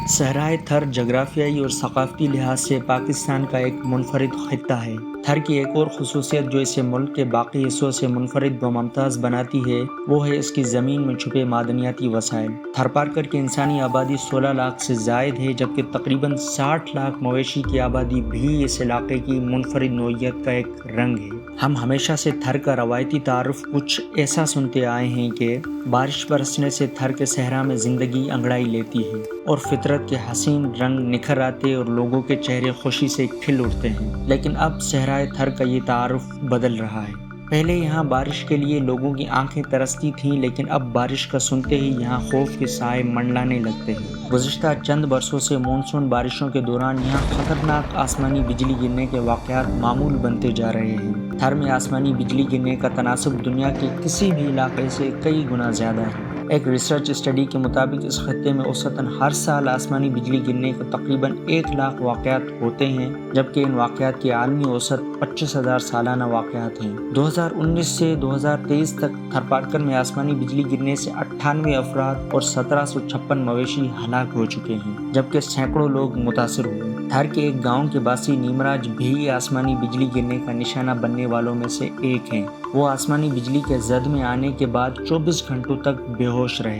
صحرائے تھر جغرافیائی اور ثقافتی لحاظ سے پاکستان کا ایک منفرد خطہ ہے۔ تھر کی ایک اور خصوصیت جو اسے ملک کے باقی حصوں سے منفرد و ممتاز بناتی ہے وہ ہے اس کی زمین میں چھپے معدنیاتی وسائل۔ تھر پارکر کی انسانی آبادی 16 لاکھ سے زائد ہے، جبکہ تقریباً 60 لاکھ مویشی کی آبادی بھی اس علاقے کی منفرد نوعیت کا ایک رنگ ہے۔ ہم ہمیشہ سے تھر کا روایتی تعارف کچھ ایسا سنتے آئے ہیں کہ بارش برسنے سے تھر کے صحرا میں زندگی انگڑائی لیتی ہے اور فطرت کے حسین رنگ نکھر آتے اور لوگوں کے چہرے خوشی سے کھل اٹھتے ہیں۔ لیکن اب صحرائے تھر کا یہ تعارف بدل رہا ہے۔ پہلے یہاں بارش کے لیے لوگوں کی آنکھیں ترستی تھیں، لیکن اب بارش کا سنتے ہی یہاں خوف کے سائے منڈلانے لگتے ہیں۔ گزشتہ چند برسوں سے مونسون بارشوں کے دوران یہاں خطرناک آسمانی بجلی گرنے کے واقعات معمول بنتے جا رہے ہیں۔ تھر میں آسمانی بجلی گرنے کا تناسب دنیا کے کسی بھی علاقے سے کئی گنا زیادہ ہے۔ ایک ریسرچ اسٹڈی کے مطابق اس خطے میں اوسطاً ہر سال آسمانی بجلی گرنے کے تقریباً 1 لاکھ واقعات ہوتے ہیں، جبکہ ان واقعات کی عالمی اوسط 25,000 سالانہ واقعات ہیں۔ 2019 سے 2023 تک تھر پارکر میں آسمانی بجلی گرنے سے 98 افراد اور 1756 مویشی ہلاک ہو چکے ہیں، جبکہ سینکڑوں لوگ متاثر ہوئے۔ تھر کے ایک گاؤں کے باسی نیمراج بھی آسمانی بجلی گرنے کا نشانہ بننے والوں میں سے ایک ہیں۔ وہ آسمانی بجلی کے زد میں آنے کے بعد 24 گھنٹوں تک بے ہوش رہے۔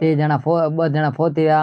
تے جنا ب جنا فوت ویا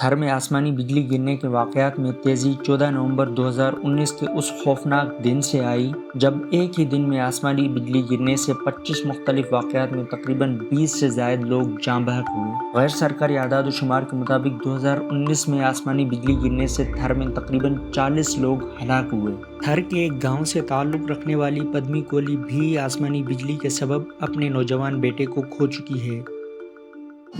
تھر میں آسمانی بجلی گرنے کے واقعات میں تیزی 14 نومبر 2019 کے اس خوفناک دن سے آئی جب ایک ہی دن میں آسمانی بجلی گرنے سے 25 مختلف واقعات میں تقریباً 20 سے زائد لوگ جاں بحق ہوئے۔ غیر سرکاری اعداد و شمار کے مطابق 2019 میں آسمانی بجلی گرنے سے تھر میں تقریباً 40 لوگ ہلاک ہوئے۔ تھر کے ایک گاؤں سے تعلق رکھنے والی پدمی کولی بھی آسمانی بجلی کے سبب اپنے نوجوان بیٹے کو کھو چکی ہے۔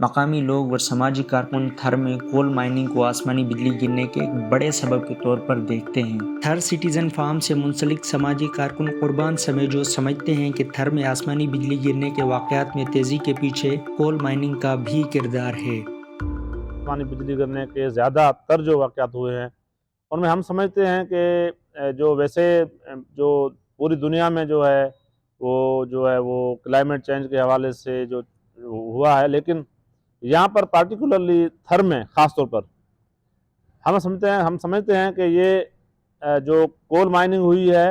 مقامی لوگ اور سماجی کارکن تھر میں کول مائننگ کو آسمانی بجلی گرنے کے ایک بڑے سبب کے طور پر دیکھتے ہیں۔ تھر سٹیزن فارم سے منسلک سماجی کارکن قربان سمیجو سمجھتے ہیں کہ تھر میں آسمانی بجلی گرنے کے واقعات میں تیزی کے پیچھے کول مائننگ کا بھی کردار ہے۔ آسمانی بجلی گرنے کے زیادہ تر جو واقعات ہوئے ہیں ان میں ہم سمجھتے ہیں کہ جو ویسے جو پوری دنیا میں جو ہے وہ کلائمیٹ چینج کے حوالے سے جو ہوا ہے، لیکن یہاں پر پارٹیکولرلی تھر میں خاص طور پر ہم سمجھتے ہیں کہ یہ جو کول مائننگ ہوئی ہے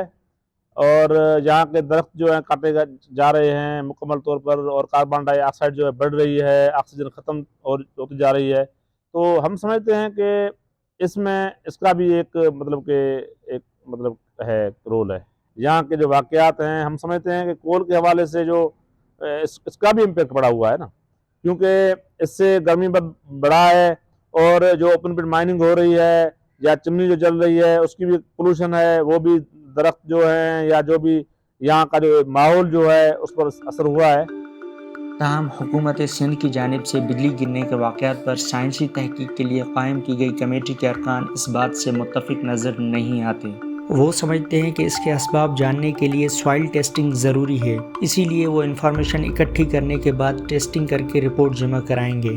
اور یہاں کے درخت جو ہیں کاٹے جا رہے ہیں مکمل طور پر، اور کاربن ڈائی آکسائڈ جو ہے بڑھ رہی ہے، آکسیجن ختم ہوتی جا رہی ہے، تو ہم سمجھتے ہیں کہ اس کا بھی ایک ہے رول ہے۔ یہاں کے جو واقعات ہیں ہم سمجھتے ہیں کہ کول کے حوالے سے جو اس کا بھی امپیکٹ پڑا ہوا ہے نا، کیونکہ اس سے گرمی بڑھا ہے، اور جو اوپن پٹ مائننگ ہو رہی ہے یا چمنی جو جل رہی ہے اس کی بھی پولوشن ہے، وہ بھی درخت جو ہیں یا جو بھی یہاں کا جو ماحول جو ہے اس پر اثر ہوا ہے۔ تاہم حکومت سندھ کی جانب سے بجلی گرنے کے واقعات پر سائنسی تحقیق کے لیے قائم کی گئی کمیٹی کے ارکان اس بات سے متفق نظر نہیں آتے۔ وہ سمجھتے ہیں کہ اس کے اسباب جاننے کے لیے سوائل ٹیسٹنگ ضروری ہے، اسی لیے وہ انفارمیشن اکٹھی کرنے کے بعد ٹیسٹنگ کر کے رپورٹ جمع کرائیں گے۔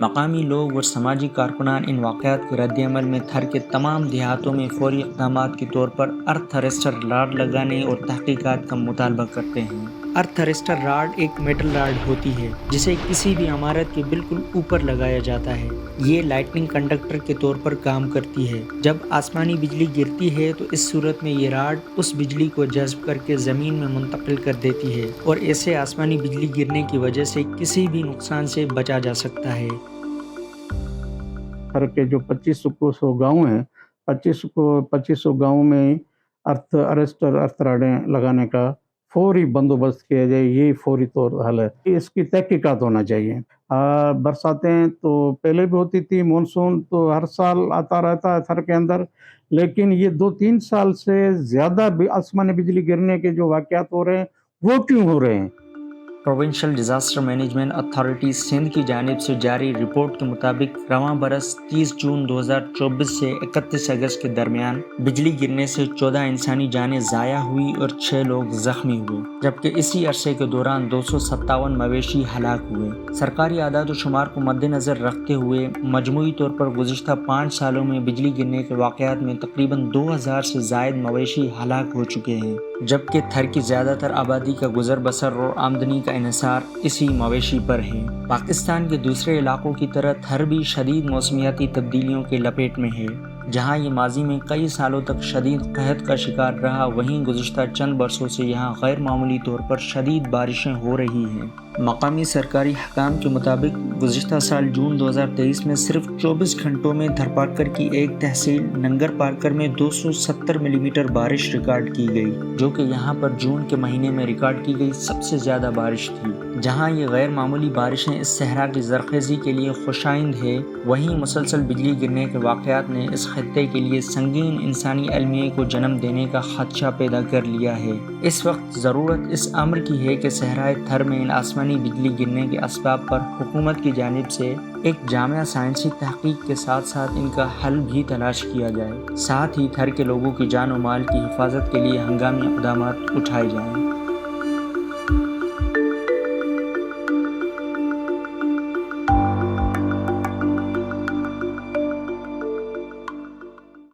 مقامی لوگ اور سماجی کارکنان ان واقعات کے رد عمل میں تھر کے تمام دیہاتوں میں فوری اقدامات کے طور پر ارتھ تھرسٹر راڈ لگانے اور تحقیقات کا مطالبہ کرتے ہیں۔ ارتھ تھرسٹر راڈ ایک میٹل راڈ ہوتی ہے جسے کسی بھی عمارت کے بالکل اوپر لگایا جاتا ہے۔ یہ لائٹننگ کنڈکٹر کے طور پر کام کرتی ہے۔ جب آسمانی بجلی گرتی ہے تو اس صورت میں یہ راڈ اس بجلی کو جذب کر کے زمین میں منتقل کر دیتی ہے اور ایسے آسمانی بجلی گرنے کی وجہ سے کسی بھی نقصان سے بچا جا سکتا ہے۔ تھر کے جو 2500 گاؤں ہیں، 2500 گاؤں میں ارتھ راڈیں لگانے کا فوری بندوبست کیا جائے، یہ فوری طور حل ہے۔ اس کی تحقیقات ہونا چاہیے۔ برساتیں تو پہلے بھی ہوتی تھی، مونسون تو ہر سال آتا رہتا ہے تھر کے اندر، لیکن یہ 2-3 سال سے زیادہ بھی آسمانی بجلی گرنے کے جو واقعات ہو رہے ہیں وہ کیوں ہو رہے ہیں؟ Provincial disaster management authority Sindh کی جانب سے جاری رپورٹ کے مطابق رواں برس 30 جون 2024 سے 31 اگست کے درمیان بجلی گرنے سے 14 انسانی جانیں ضائع ہوئی اور 6 لوگ زخمی ہوئے، جبکہ اسی عرصے کے دوران 257 مویشی ہلاک ہوئے۔ سرکاری اعداد و شمار کو مد نظر رکھتے ہوئے مجموعی طور پر گزشتہ 5 سالوں میں بجلی گرنے کے واقعات میں تقریباً 2000 سے زائد مویشی ہلاک ہو چکے ہیں، جبکہ تھر کی زیادہ تر آبادی کا گزر بسر اور آمدنی کا انحصار اسی مویشی پر ہے۔ پاکستان کے دوسرے علاقوں کی طرح تھر بھی شدید موسمیاتی تبدیلیوں کے لپیٹ میں ہے۔ جہاں یہ ماضی میں کئی سالوں تک شدید قحط کا شکار رہا، وہیں گزشتہ چند برسوں سے یہاں غیر معمولی طور پر شدید بارشیں ہو رہی ہیں۔ مقامی سرکاری حکام کے مطابق گزشتہ سال جون 2023 میں صرف 24 گھنٹوں میں دھر پارکر کی ایک تحصیل ننگر پارکر میں 270 ملی میٹر بارش ریکارڈ کی گئی، جو کہ یہاں پر جون کے مہینے میں ریکارڈ کی گئی سب سے زیادہ بارش تھی۔ جہاں یہ غیر معمولی بارشیں اس صحرا کی زرخیزی کے لیے خوشائند ہے، وہیں مسلسل بجلی گرنے کے واقعات نے اس خطے کے لیے سنگین انسانی المیے کو جنم دینے کا خدشہ پیدا کر لیا ہے۔ اس وقت ضرورت اس امر کی ہے کہ صحرائے تھر میں ان آسمانی بجلی گرنے کے اسباب پر حکومت کی جانب سے ایک جامع سائنسی تحقیق کے ساتھ ساتھ ان کا حل بھی تلاش کیا جائے، ساتھ ہی تھر کے لوگوں کی جان و مال کی حفاظت کے لیے ہنگامی اقدامات اٹھائے جائیں۔